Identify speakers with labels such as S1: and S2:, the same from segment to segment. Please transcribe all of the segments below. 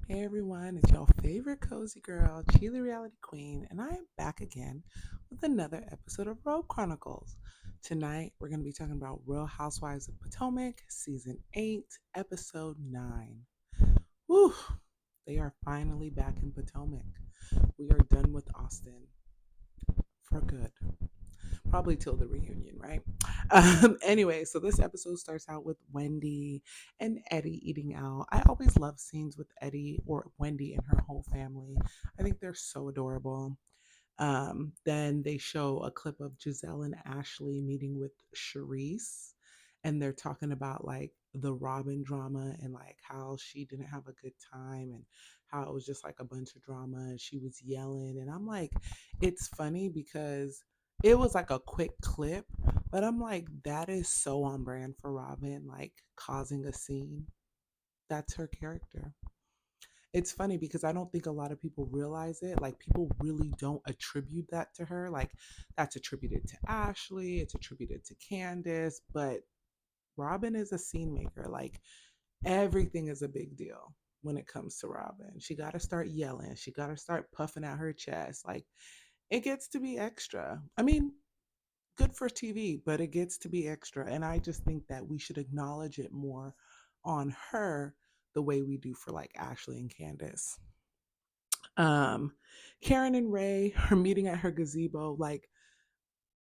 S1: Hey everyone, it's your favorite cozy girl, Chile Reality Queen, and I am back again with another episode of Robe Chronicles. Tonight we're going to be talking about Real Housewives of Potomac, Season 8, Episode 9. Whew, they are finally back in Potomac. We are done with Austin for good. Probably till the reunion, right? Anyway, so this episode starts out with Wendy and Eddie eating out. I always love scenes with Eddie or Wendy and her whole family. I think they're so adorable. Then they show a clip of Giselle and Ashley meeting with Charisse, and they're talking about like the Robin drama and like how she didn't have a good time and how it was just like a bunch of drama and she was yelling. And I'm like, it's funny because it was like a quick clip, but I'm like, that is so on brand for Robin, like causing a scene. That's her character. It's funny because I don't think a lot of people realize it. Like people really don't attribute that to her. Like that's attributed to Ashley, it's attributed to Candace, but Robin is a scene maker. Like everything is a big deal when it comes to Robin. She got to start yelling. She got to start puffing out her chest. Like it gets to be extra. I mean, good for TV, but it gets to be extra. And I just think that we should acknowledge it more on her the way we do for like Ashley and Candace. um Karen and Ray are meeting at her gazebo. Like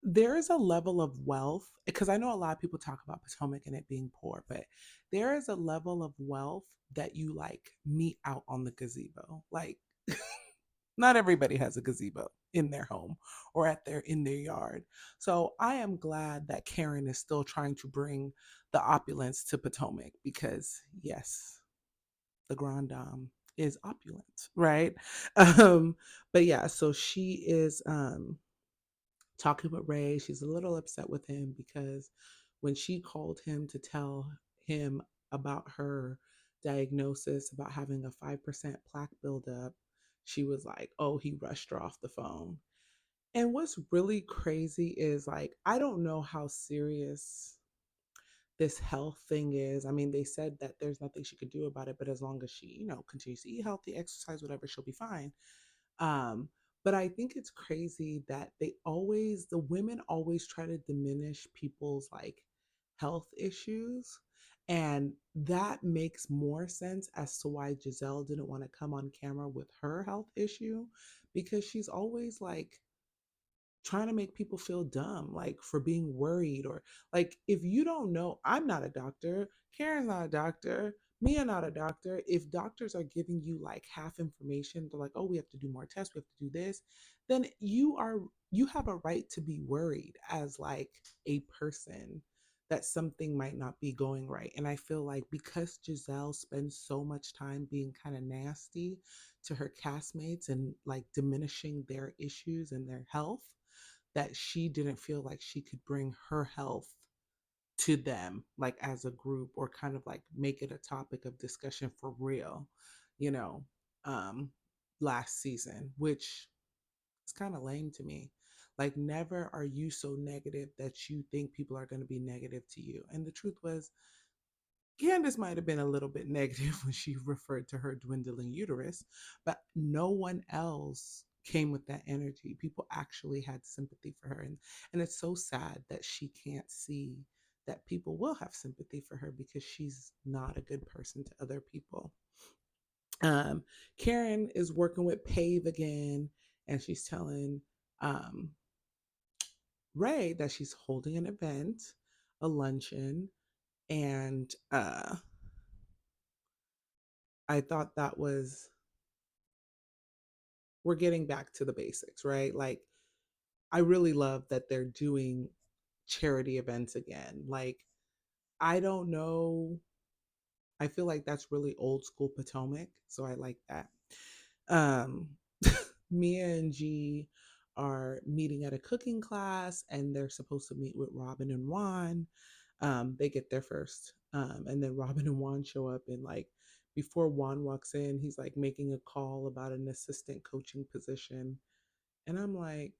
S1: there is a level of wealth because I know a lot of people talk about Potomac and it being poor, but there is a level of wealth that you like meet out on the gazebo. Like not everybody has a gazebo in their home or at their in their yard. So I am glad that Karen is still trying to bring the opulence to Potomac because yes, the Grand Dame is opulent, right? Um, but yeah, so she is talking with Ray. She's a little upset with him because when she called him to tell him about her diagnosis about having a 5% plaque buildup, she was like, oh, he rushed her off the phone. And what's really crazy is like, I don't know how serious this health thing is. I mean, they said that there's nothing she could do about it, but as long as she, continues to eat healthy, exercise, whatever, she'll be fine. Um, but I think it's crazy that the women always try to diminish people's like health issues. And that makes more sense as to why Giselle didn't want to come on camera with her health issue because she's always like trying to make people feel dumb, like for being worried or like if you don't know, I'm not a doctor, Karen's not a doctor, Mia not a doctor. If doctors are giving you like half information, they're like, oh, we have to do more tests, we have to do this, then you have a right to be worried as like a person that something might not be going right. And I feel like because Giselle spends so much time being kind of nasty to her castmates and like diminishing their issues and their health, that she didn't feel like she could bring her health to them like as a group or kind of like make it a topic of discussion for real, you know, um last season, which is kind of lame to me. Like never are you so negative that you think people are going to be negative to you. And the truth was Candace might have been a little bit negative when she referred to her dwindling uterus, but no one else came with that energy. People actually had sympathy for her. And it's so sad that she can't see that people will have sympathy for her because she's not a good person to other people. Um, Karen is working with Pave again, and she's telling um, Ray that she's holding an event, a luncheon, and I thought that was we're getting back to the basics, right? Like I really love that they're doing charity events again. Like I don't know, I feel like that's really old school Potomac, so I like that. Um Mia and G are meeting at a cooking class and they're supposed to meet with Robin and Juan. They get there first. And then Robin and Juan show up and like before Juan walks in, he's like making a call about an assistant coaching position. And I'm like,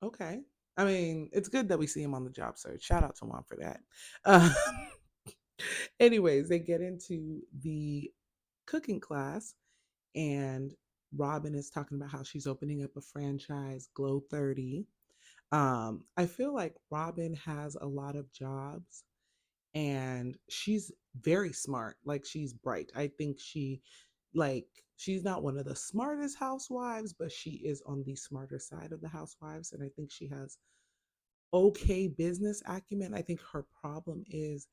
S1: okay. I mean, it's good that we see him on the job search. Shout out to Juan for that. Uh, Anyways, they get into the cooking class, and Robin is talking about how she's opening up a franchise, Glow 30. I feel like Robin has a lot of jobs and she's very smart. Like she's bright. I think like she's not one of the smartest housewives, but she is on the smarter side of the housewives. And I think she has okay business acumen. I think her problem is,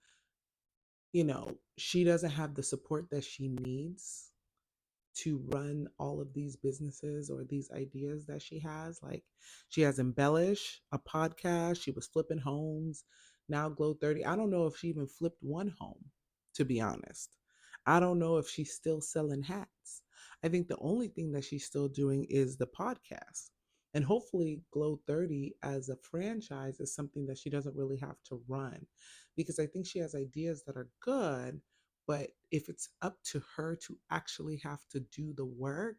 S1: she doesn't have the support that she needs to run all of these businesses or these ideas that she has. Like she has Embellish, a podcast, she was flipping homes, now Glow 30. I don't know if she even flipped one home, to be honest. I don't know if she's still selling hats. I think the only thing that she's still doing is the podcast. And hopefully, Glow 30 as a franchise is something that she doesn't really have to run because I think she has ideas that are good, but if it's up to her to actually have to do the work,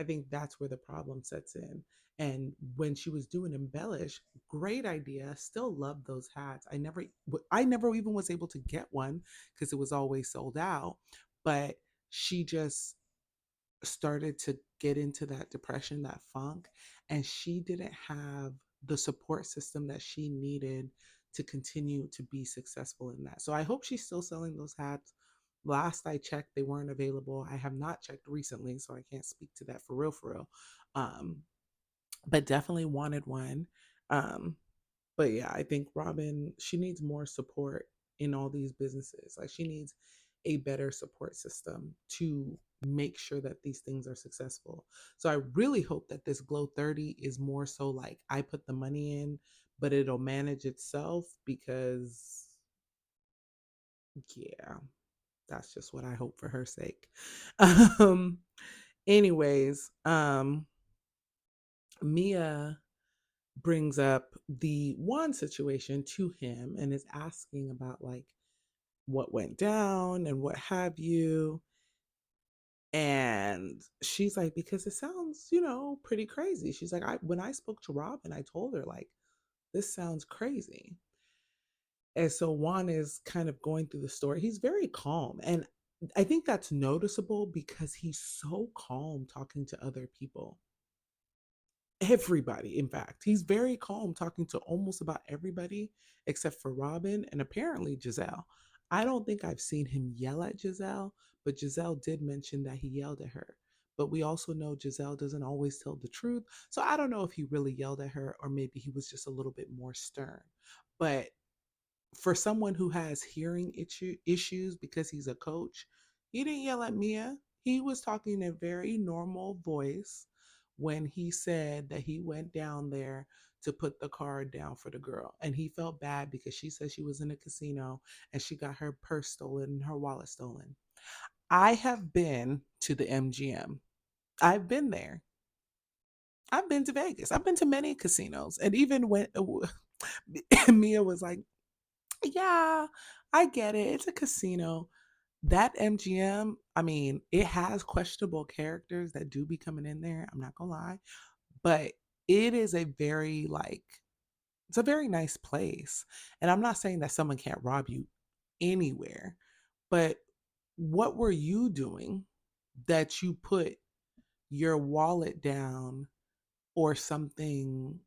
S1: I think that's where the problem sets in. And when she was doing Embellish, great idea. Still love those hats. I never even was able to get one because it was always sold out. But she just started to get into that depression, that funk, and she didn't have the support system that she needed to continue to be successful in that. So I hope she's still selling those hats. Last I checked, they weren't available. I have not checked recently, so I can't speak to that for real, for real. Um, but definitely wanted one. Um, but yeah, I think Robin, she needs more support in all these businesses. Like she needs a better support system to make sure that these things are successful. So I really hope that this Glow 30 is more so like I put the money in, but it'll manage itself because yeah, that's just what I hope for her sake. Um anyways, Mia brings up the one situation to him and is asking about like what went down and what have you. And she's like, because it sounds, pretty crazy. She's like, when I spoke to Robin, I told her like, this sounds crazy. And so Juan is kind of going through the story. He's very calm. And I think that's noticeable because he's so calm talking to other people. Everybody, in fact. He's very calm talking to almost about everybody except for Robin and apparently Giselle. I don't think I've seen him yell at Giselle, but Giselle did mention that he yelled at her. But we also know Giselle doesn't always tell the truth. So I don't know if he really yelled at her or maybe he was just a little bit more stern. But for someone who has hearing issues because he's a coach, he didn't yell at Mia. He was talking in a very normal voice when he said that he went down there to put the card down for the girl. And he felt bad because she said she was in a casino and she got her purse stolen and her wallet stolen. I have been to the MGM. I've been there. I've been to Vegas. I've been to many casinos. And even when Mia was like, yeah, I get it. It's a casino. That MGM, I mean, it has questionable characters that do be coming in there. I'm not gonna lie, but it is it's a very nice place. And I'm not saying that someone can't rob you anywhere, but what were you doing that you put your wallet down or something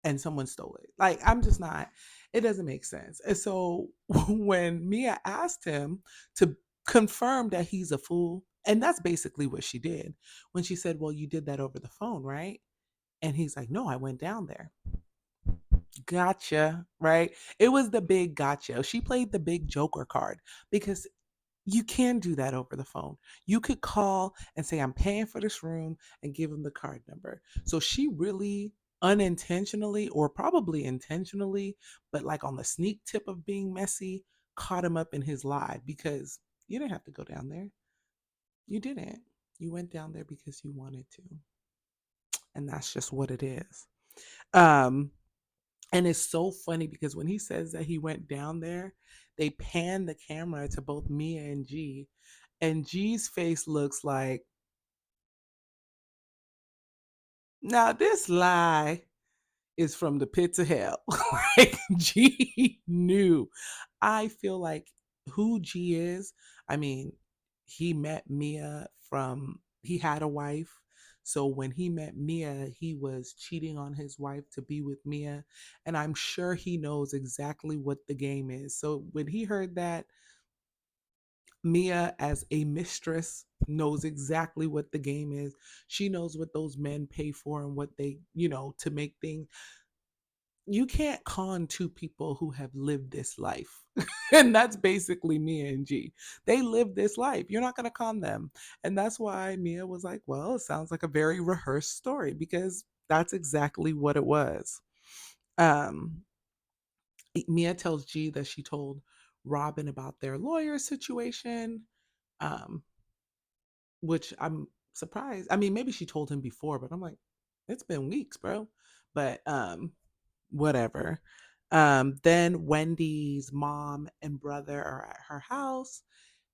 S1: and someone stole it? Like, I'm just not, it doesn't make sense. And so when Mia asked him to confirm that he's a fool, and that's basically what she did when she said, well, you did that over the phone, right? And he's like, no, I went down there. Gotcha, right? It was the big gotcha. She played the big joker card because you can do that over the phone. You could call and say, I'm paying for this room and give them the card number. So she really unintentionally or probably intentionally, but like on the sneak tip of being messy, caught him up in his lie because you didn't have to go down there. You didn't. You went down there because you wanted to. And that's just what it is. Um, and it's so funny because when he says that he went down there, they pan the camera to both Mia and G. And G's face looks like, now this lie is from the pits of hell. Like G knew. I feel like who G is, I mean, he met Mia he had a wife. So when he met Mia, he was cheating on his wife to be with Mia. And I'm sure he knows exactly what the game is. So when he heard that, Mia, as a mistress, knows exactly what the game is. She knows what those men pay for and what they, to make things. You can't con two people who have lived this life. And that's basically Mia and G. They live this life. You're not going to con them. And that's why Mia was like, well, it sounds like a very rehearsed story because that's exactly what it was. Um, Mia tells G that she told Robin about their lawyer situation, um, which I'm surprised. I mean, maybe she told him before, but I'm like, it's been weeks, bro. But whatever. Then Wendy's mom and brother are at her house,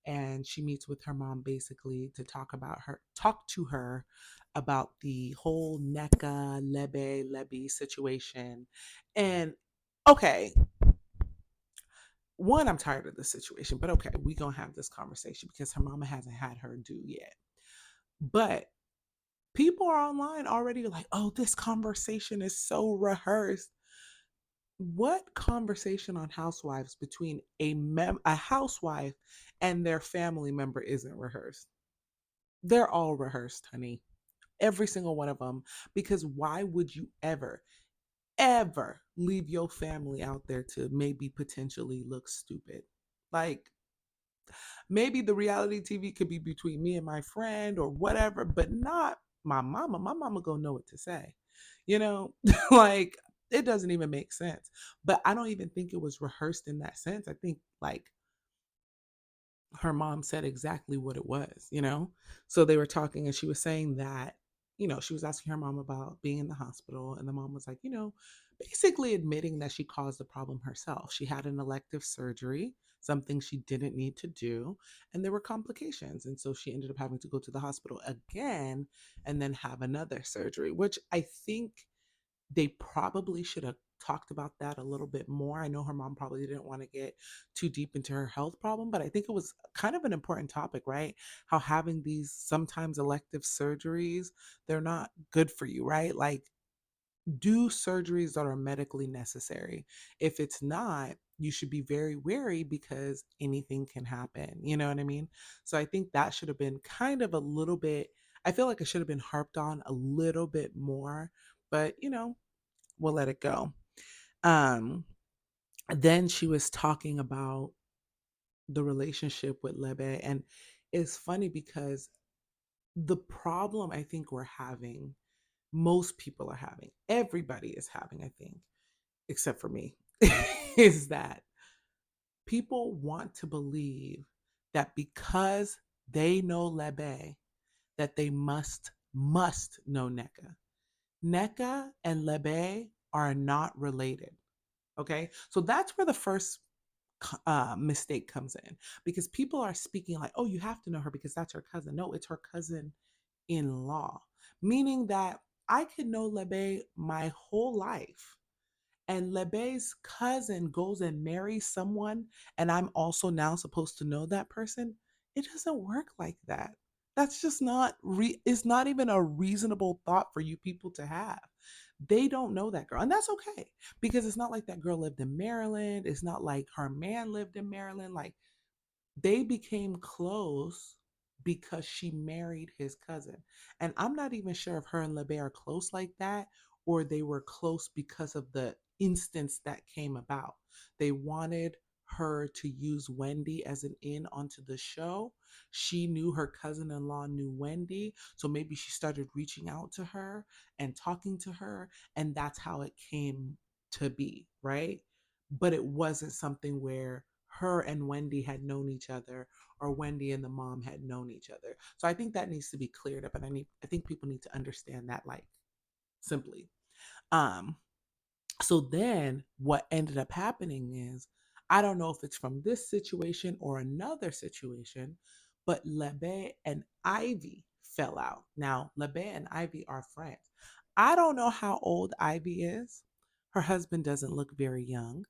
S1: and she meets with her mom basically to talk to her about the whole NECA Lebe situation. And okay, one, I'm tired of this situation, but okay, we gonna have this conversation because her mama hasn't had her due yet. But people are online already like, oh, this conversation is so rehearsed. What conversation on Housewives between a housewife and their family member isn't rehearsed? They're all rehearsed, honey. Every single one of them. Because why would you ever leave your family out there to maybe potentially look stupid? Like, maybe the reality TV could be between me and my friend or whatever, but not my mama. My mama gonna know what to say. You know, like it doesn't even make sense. But I don't even think it was rehearsed in that sense. I think like her mom said exactly what it was. So they were talking and she was saying that, she was asking her mom about being in the hospital. And the mom was like, basically admitting that she caused the problem herself. She had an elective surgery, something she didn't need to do, and there were complications. And so she ended up having to go to the hospital again and then have another surgery, which I think they probably should have talked about that a little bit more. I know her mom probably didn't want to get too deep into her health problem, but I think it was kind of an important topic, right? How having these sometimes elective surgeries, they're not good for you, right? Like, do surgeries that are medically necessary. If it's not, you should be very wary because anything can happen. You know what I mean? So I think that should have been kind of a little bit, I feel like it should have been harped on a little bit more, but we'll let it go. Um, then she was talking about the relationship with Lebe. And it's funny because the problem I think we're having, most people are having, everybody is having, I think, except for me, is that people want to believe that because they know Lebe, that they must know NECA. NECA and Lebe are not related. Okay. So that's where the first mistake comes in because people are speaking like, oh, you have to know her because that's her cousin. No, it's her cousin in law, meaning that I could know Lebe my whole life and Lebe's cousin goes and marries someone, and I'm also now supposed to know that person. It doesn't work like that. That's just it's not even a reasonable thought for you people to have. They don't know that girl. And that's okay because it's not like that girl lived in Maryland. It's not like her man lived in Maryland. Like, they became close because she married his cousin. And I'm not even sure if her and LeBay are close like that or they were close because of the instance that came about. They wanted her to use Wendy as an in onto the show. She knew her cousin in law knew Wendy. So maybe she started reaching out to her and talking to her. And that's how it came to be, right? But it wasn't something where her and Wendy had known each other or Wendy and the mom had known each other. So I think that needs to be cleared up and I think people need to understand that, like, simply. Um so then what ended up happening is, I don't know if it's from this situation or another situation, but Lebe and Ivy fell out. Now, Lebe and Ivy are friends. I don't know how old Ivy is. Her husband doesn't look very young.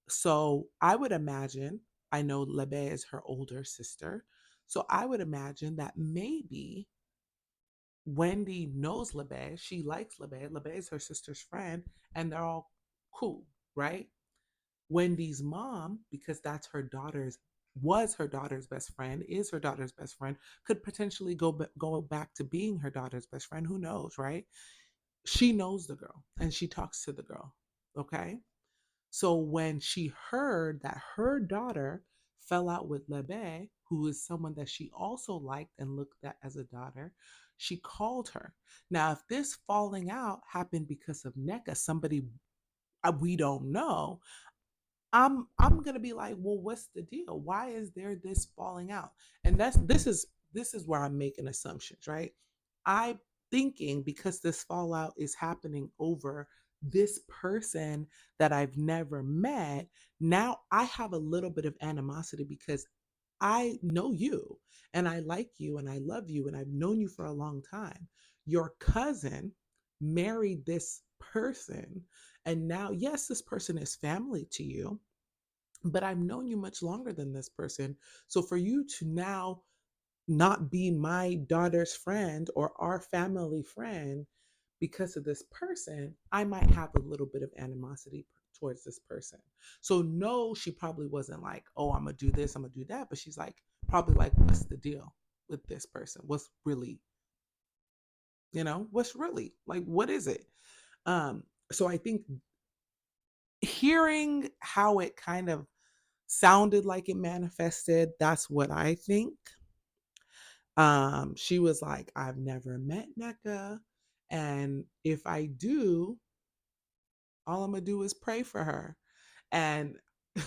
S1: So I would imagine. I know Lebe is her older sister. So I would imagine that maybe Wendy knows Lebe. She likes Lebe. Lebe is her sister's friend, and they're all cool, right? Wendy's mom, because that's her daughter's was her daughter's best friend, is her daughter's best friend, could potentially go back to being her daughter's best friend. Who knows, right? She knows the girl and she talks to the girl. Okay. So when she heard that her daughter fell out with Lebe, who is someone that she also liked and looked at as a daughter, she called her. Now, if this falling out happened because of NECA, somebody we don't know, I'm gonna be like, well, what's the deal? Why is there this falling out? And this is where I'm making assumptions, right? I thinking because this fallout is happening over this person that I've never met, now I have a little bit of animosity because I know you and I like you and I love you and I've known you for a long time. Your cousin married this person, and now, yes, this person is family to you, but I've known you much longer than this person. So for you to now not be my daughter's friend or our family friend because of this person, I might have a little bit of animosity towards this person. So no, she probably wasn't like, oh, I'm gonna do this, I'm gonna do that, but she's like probably like, what's the deal with this person? What's really, what's really like, what is it? So I think hearing how it kind of sounded like it manifested, that's what I think. She was like, I've never met NECA, and if I do, all I'm gonna do is pray for her. And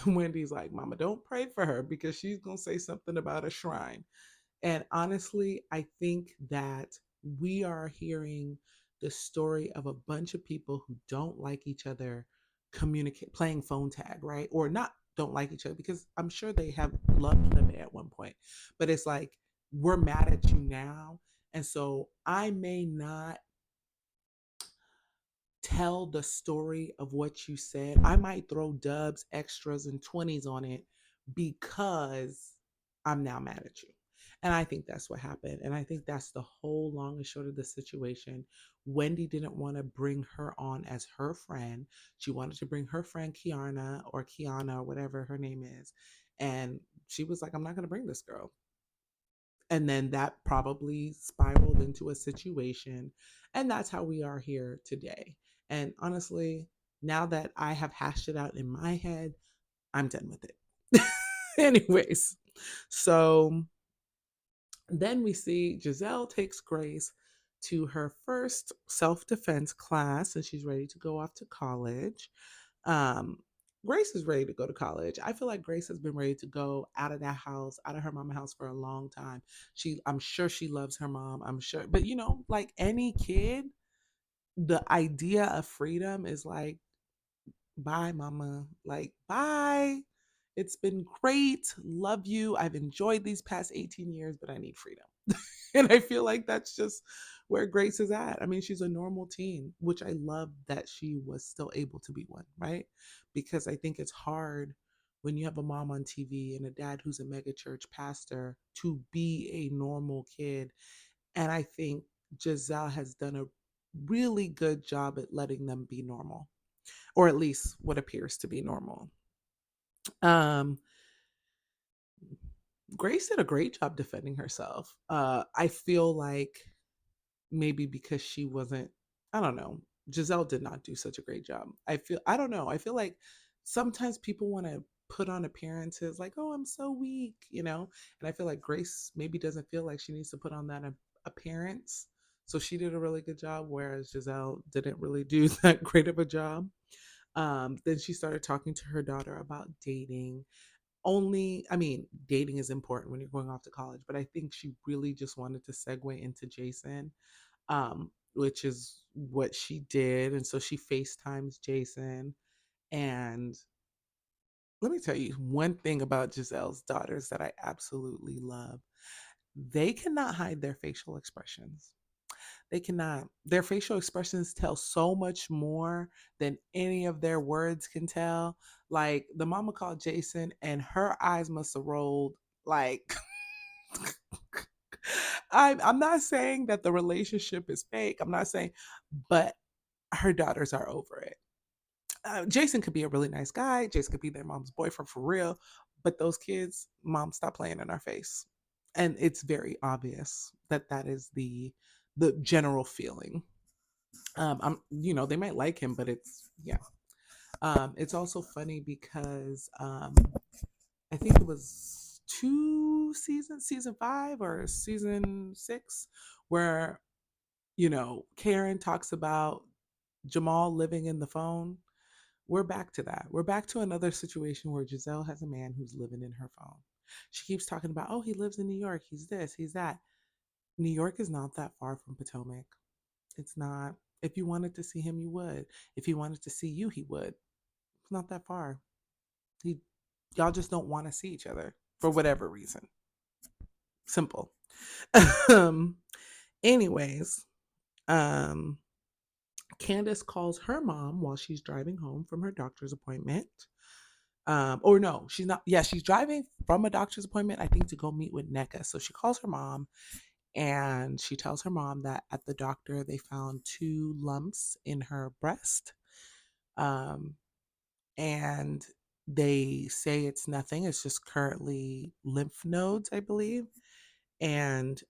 S1: Wendy's like, Mama, don't pray for her because she's gonna say something about a shrine. And honestly, I think that we are hearing the story of a bunch of people who don't like each other communicate playing phone tag, right? Or not don't like each other, because I'm sure they have loved them at one point. But it's like, we're mad at you now. And so I may not tell the story of what you said. I might throw dubs, extras, and 20s on it because I'm now mad at you. And I think that's what happened. And I think that's the whole long and short of the situation. Wendy didn't want to bring her on as her friend. She wanted to bring her friend Kiana or whatever her name is. And she was like, I'm not going to bring this girl. And then that probably spiraled into a situation. And that's how we are here today. And honestly, now that I have hashed it out in my head, I'm done with it. Anyways, so then we see Giselle takes Grace to her first self defense class and she's ready to go off to college. Um, Grace is ready to go to college. I feel like Grace has been ready to go out of that house, out of her mama house for a long time. I'm sure she loves her mom. I'm sure, but like any kid, the idea of freedom is like, bye, mama. Like, bye. It's been great. Love you. I've enjoyed these past 18 years, but I need freedom. And I feel like that's just where Grace is at. I mean, she's a normal teen, which I love that she was still able to be one, right? Because I think it's hard when you have a mom on TV and a dad who's a mega church pastor to be a normal kid. And I think Giselle has done a really good job at letting them be normal, or at least what appears to be normal. Um, Grace did a great job defending herself. I feel like maybe because she wasn't, I don't know, Giselle did not do such a great job. I don't know, I feel like sometimes people want to put on appearances like, oh, I'm so weak. And I feel like Grace maybe doesn't feel like she needs to put on that appearance. So she did a really good job, whereas Giselle didn't really do that great of a job. Then she started talking to her daughter about dating. I mean, dating is important when you're going off to college, but I think she really just wanted to segue into Jason, which is what she did. And so she FaceTimes Jason. And let me tell you one thing about Giselle's daughters that I absolutely love. They cannot hide their facial expressions. They cannot. Their facial expressions tell so much more than any of their words can tell. Like the mama called Jason and her eyes must have rolled like I'm not saying that the relationship is fake. I'm not saying, but her daughters are over it. Jason could be a really nice guy. Jason could be their mom's boyfriend for real. But those kids, mom, stop playing in our face. And it's very obvious that that is the general feeling. They might like him, but it's yeah. It's also funny because I think it was two seasons, season 5 or season 6, where Karen talks about Jamal living in the phone. We're back to that. We're back to another situation where Giselle has a man who's living in her phone. She keeps talking about, oh, he lives in New York. He's this, he's that. New York is not that far from Potomac. It's not. If you wanted to see him, you would. If he wanted to see you, he would. It's not that far. He, y'all just don't want to see each other for whatever reason. Simple. um, anyways, um, Candace calls her mom while she's driving home from her doctor's appointment. Or no, she's not. Yeah, she's driving from a doctor's appointment, I think, to go meet with NECA. So she calls her mom and she tells her mom that at the doctor they found 2 lumps in her breast. Um, and they say it's nothing, it's just currently lymph nodes, I believe. And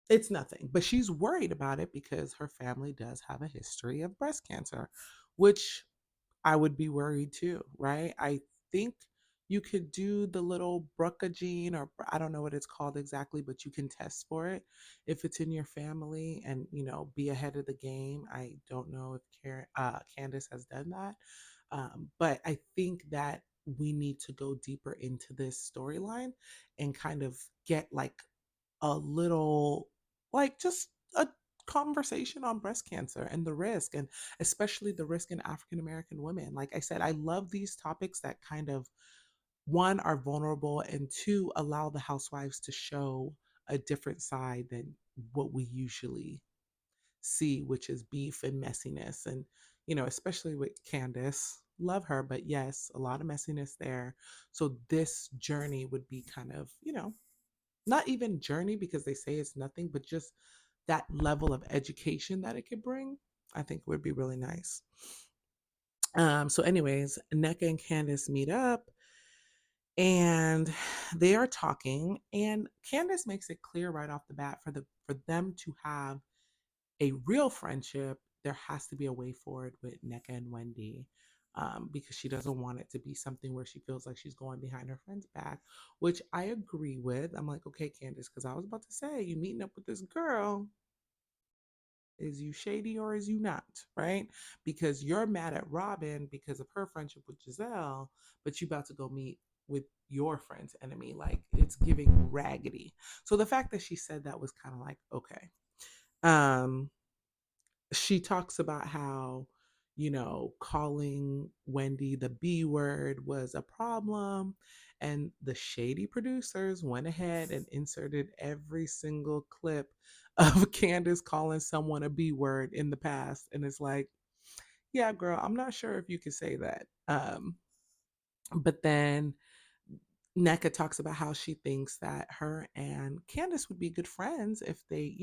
S1: it's nothing, but she's worried about it because her family does have a history of breast cancer, which I would be worried too, right? I think you could do the little BRCA gene, or I don't know what it's called exactly, but you can test for it if it's in your family and, be ahead of the game. I don't know if Candace has done that. But I think that we need to go deeper into this storyline and kind of get like a little, like just a conversation on breast cancer and the risk, and especially the risk in African American women. Like I said, I love these topics that kind of, one, are vulnerable, and two, allow the housewives to show a different side than what we usually see, which is beef and messiness. And, especially with Candace, love her, but yes, a lot of messiness there. So this journey would be kind of, not even journey because they say it's nothing, but just that level of education that it could bring, I think would be really nice. So anyways, NECA and Candace meet up and they are talking, and Candace makes it clear right off the bat, for them to have a real friendship, there has to be a way forward with NECA and Wendy. Because she doesn't want it to be something where she feels like she's going behind her friend's back, which I agree with. I'm like, okay, Candace, because I was about to say, you meeting up with this girl, is you shady or is you not, right? Because you're mad at Robin because of her friendship with Giselle, but you about to go meet with your friend's enemy. Like, it's giving raggedy. So the fact that she said that was kind of like, okay. Um, she talks about how, calling Wendy the B word was a problem. And the shady producers went ahead and inserted every single clip of Candace calling someone a B word in the past. And it's like, yeah, girl, I'm not sure if you could say that. But then NECA talks about how she thinks that her and Candace would be good friends if they,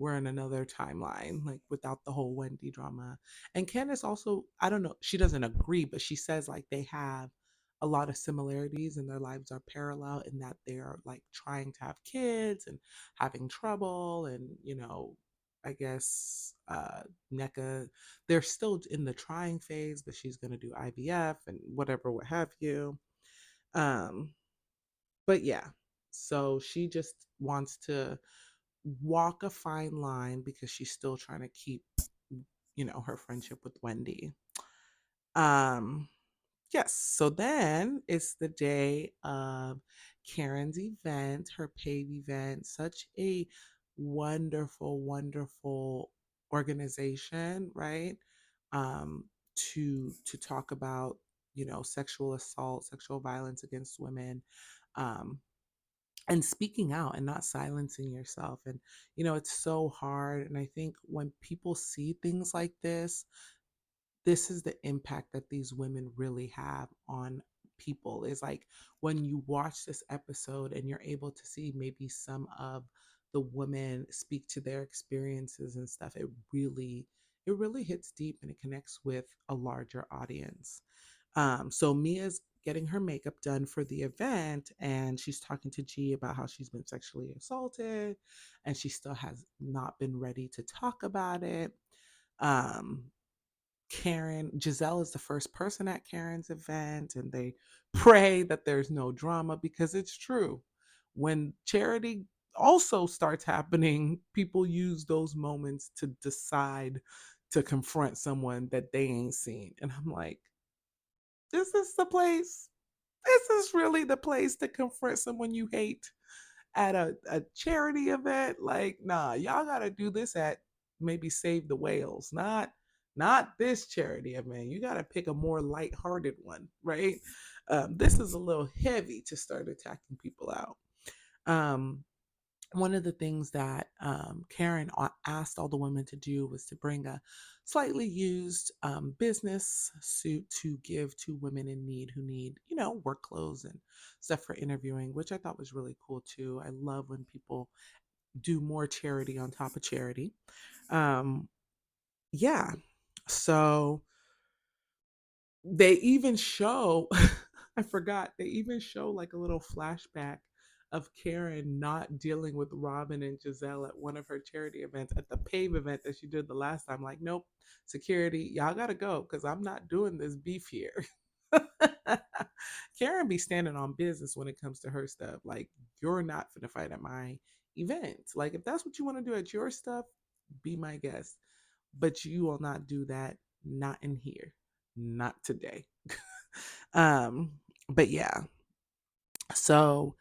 S1: we're in another timeline, like without the whole Wendy drama. And Candace also, I don't know, she doesn't agree, but she says like they have a lot of similarities and their lives are parallel in that they're like trying to have kids and having trouble. And, I guess NECA, they're still in the trying phase, but she's going to do IVF and whatever, what have you. Um, but yeah, so she just wants to walk a fine line because she's still trying to keep, her friendship with Wendy. Um, yes. So then it's the day of Karen's event, her paid event. Such a wonderful, wonderful organization, right? Um, to talk about, sexual assault, sexual violence against women. Um, and speaking out and not silencing yourself. And, it's so hard. And I think when people see things like this is the impact that these women really have on people. Is like when you watch this episode and you're able to see maybe some of the women speak to their experiences and stuff, it really hits deep and it connects with a larger audience. So Mia's getting her makeup done for the event, and she's talking to G about how she's been sexually assaulted and she still has not been ready to talk about it. um Giselle is the first person at Karen's event, and they pray that there's no drama because it's true. When charity also starts happening, people use those moments to decide to confront someone that they ain't seen. And I'm like, this is the place. This is really the place to confront someone you hate at a charity event. Like, nah, y'all gotta do this at maybe Save the Whales, not this charity event. You gotta pick a more lighthearted one, right? This is a little heavy to start attacking people out. Um, One of the things that Karen asked all the women to do was to bring a slightly used business suit to give to women in need who need, work clothes and stuff for interviewing, which I thought was really cool too. I love when people do more charity on top of charity. Um, yeah. So they even show, I forgot, they even show like a little flashback of Karen not dealing with Robin and Giselle at one of her charity events, at the PAVE event that she did the last time. Like, nope, security, y'all gotta go because I'm not doing this beef here. Karen be standing on business when it comes to her stuff. Like, you're not gonna fight at my event. Like, if that's what you want to do at your stuff, be my guest. But you will not do that. Not in here. Not today. um, but yeah, so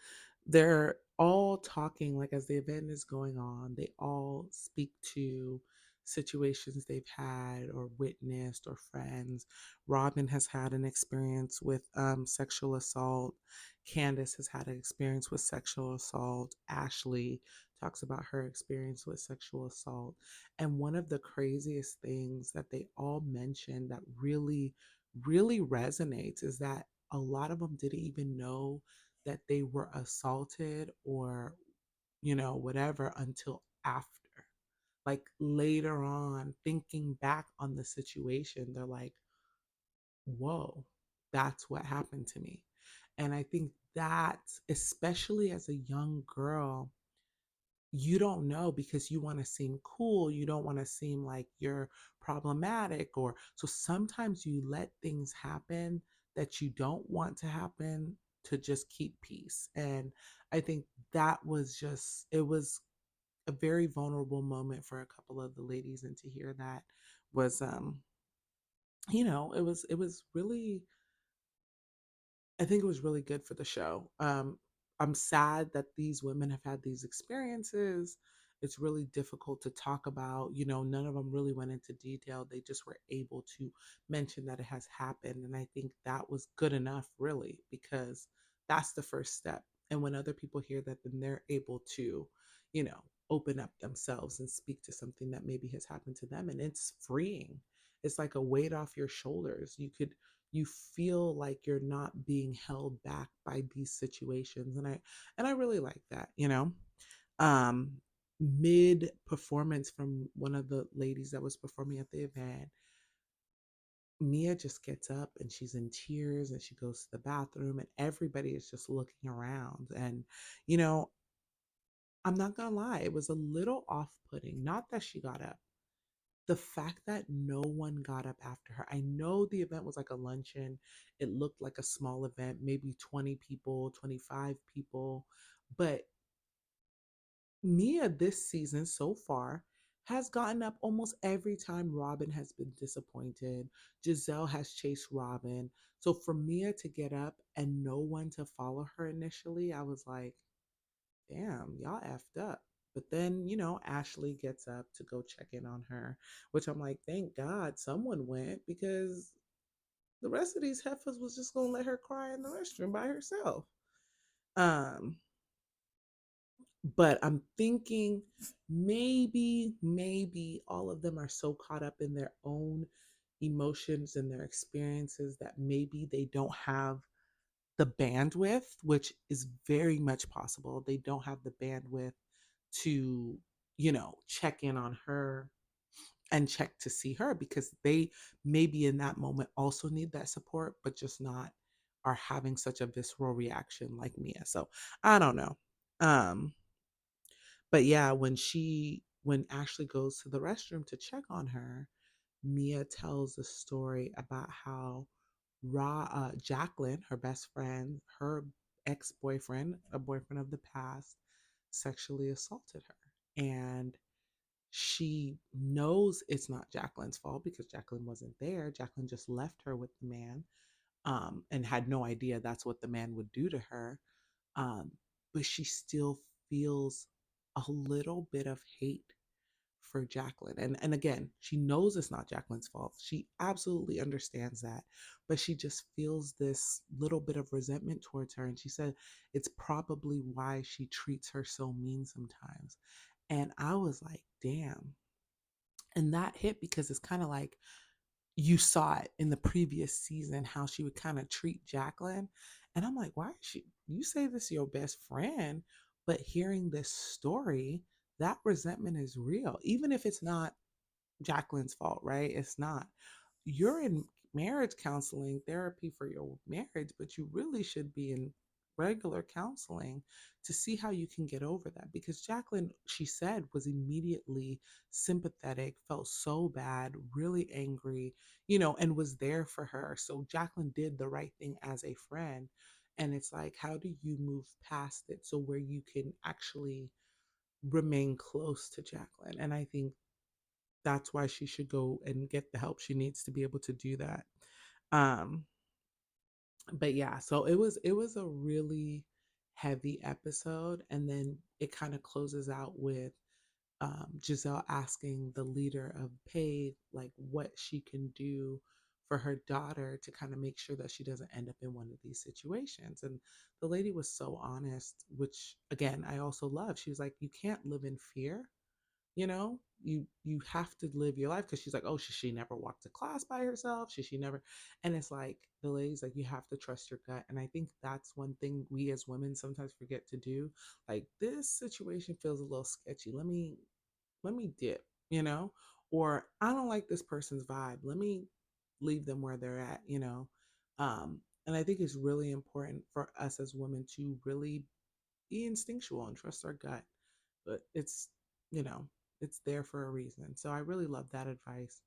S1: they're all talking, like, as the event is going on, they all speak to situations they've had or witnessed or friends. Robin has had an experience with sexual assault. Candace has had an experience with sexual assault. Ashley talks about her experience with sexual assault. And one of the craziest things that they all mentioned that really, really resonates is that a lot of them didn't even know that they were assaulted or, whatever until after. Like later on, thinking back on the situation, they're like, whoa, that's what happened to me. And I think that, especially as a young girl, you don't know because you want to seem cool. You don't want to seem like you're problematic. Or so sometimes you let things happen that you don't want to happen to just keep peace. And I think that was just, it was a very vulnerable moment for a couple of the ladies. And to hear that was, it was really, I think it was really good for the show. I'm sad that these women have had these experiences. It's really difficult to talk about. None of them really went into detail. They just were able to mention that it has happened. And I think that was good enough, really, because that's the first step. And when other people hear that, then they're able to, you know, open up themselves and speak to something that maybe has happened to them. And it's freeing. It's like a weight off your shoulders. You feel like you're not being held back by these situations, and I really like that. um Mid performance from one of the ladies that was performing at the event, Mia just gets up and she's in tears and she goes to the bathroom and everybody is just looking around. And you know I'm not gonna lie, it was a little off-putting, not that she got up, the fact that no one got up after her. I know the event was like a luncheon. It looked like a small event, maybe 20 people, 25 people. But Mia this season so far has gotten up almost every time Robin has been disappointed. Giselle has chased Robin. So for Mia to get up and no one to follow her initially, I was like, damn, y'all effed up. But then, Ashley gets up to go check in on her, which I'm like, thank God someone went because the rest of these heifers was just gonna let her cry in the restroom by herself. Um, But I'm thinking maybe all of them are so caught up in their own emotions and their experiences that maybe they don't have the bandwidth, which is very much possible. They don't have the bandwidth to, check in on her and check to see her because they maybe in that moment also need that support, but just not are having such a visceral reaction like Mia. So I don't know. Um, but yeah, when Ashley goes to the restroom to check on her, Mia tells a story about how Jacqueline, her best friend, her ex boyfriend, a boyfriend of the past, sexually assaulted her. And she knows it's not Jacqueline's fault because Jacqueline wasn't there. Jacqueline just left her with the man, and had no idea that's what the man would do to her. Um, but she still feels a little bit of hate for Jacqueline. And again, she knows it's not Jacqueline's fault. She absolutely understands that. But she just feels this little bit of resentment towards her. And she said it's probably why she treats her so mean sometimes. And I was like, damn. And that hit because it's kind of like you saw it in the previous season how she would kind of treat Jacqueline. And I'm like, why is she, you say this is your best friend, but hearing this story, that resentment is real. Even if it's not Jacqueline's fault, right? It's not. You're in marriage counseling, therapy for your marriage, but you really should be in regular counseling to see how you can get over that. Because Jacqueline, she said, was immediately sympathetic, felt so bad, really angry, and was there for her. So Jacqueline did the right thing as a friend. And it's like, how do you move past it so where you can actually remain close to Jacqueline? And I think that's why she should go and get the help she needs to be able to do that. Um, but yeah, so it was a really heavy episode, and then it kind of closes out with Giselle asking the leader of Paid like what she can do for her daughter to kind of make sure that she doesn't end up in one of these situations. And the lady was so honest, which again I also love. She was like, you can't live in fear, you have to live your life, because she's like, oh, should she never walk to class by herself, should she never, and it's like the lady's like, you have to trust your gut. And I think that's one thing we as women sometimes forget to do. Like, this situation feels a little sketchy, let me dip, or I don't like this person's vibe, let me leave them where they're at. And I think it's really important for us as women to really be instinctual and trust our gut. But you know, it's there for a reason. So I really love that advice.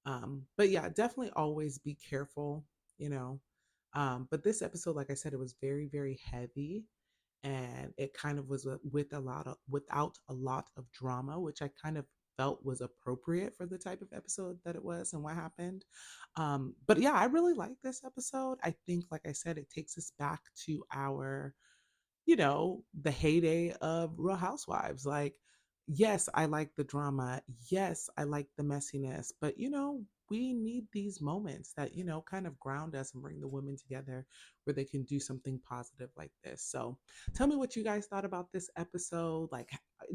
S1: But yeah, definitely always be careful, you know. But this episode, like I said, it was very, very heavy, and it kind of was with a lot of without a lot of drama, which I kind of felt was appropriate for the type of episode that it was and what happened. But yeah, I really like this episode. I think, like I said, it takes us back to our, the heyday of Real Housewives. Like, yes, I like the drama. Yes, I like the messiness. But, we need these moments that, kind of ground us and bring the women together where they can do something positive like this. So tell me what you guys thought about this episode. Like,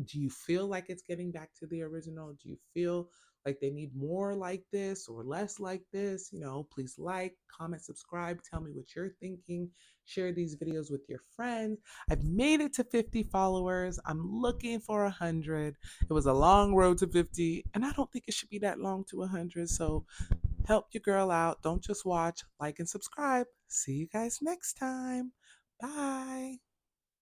S1: do you feel like it's getting back to the original? Do you feel like they need more like this or less like this? Please like, comment, subscribe. Tell me what you're thinking. Share these videos with your friends. I've made it to 50 followers. I'm looking for 100. It was a long road to 50, and I don't think it should be that long to 100. So help your girl out. Don't just watch, like, and subscribe. See you guys next time. Bye.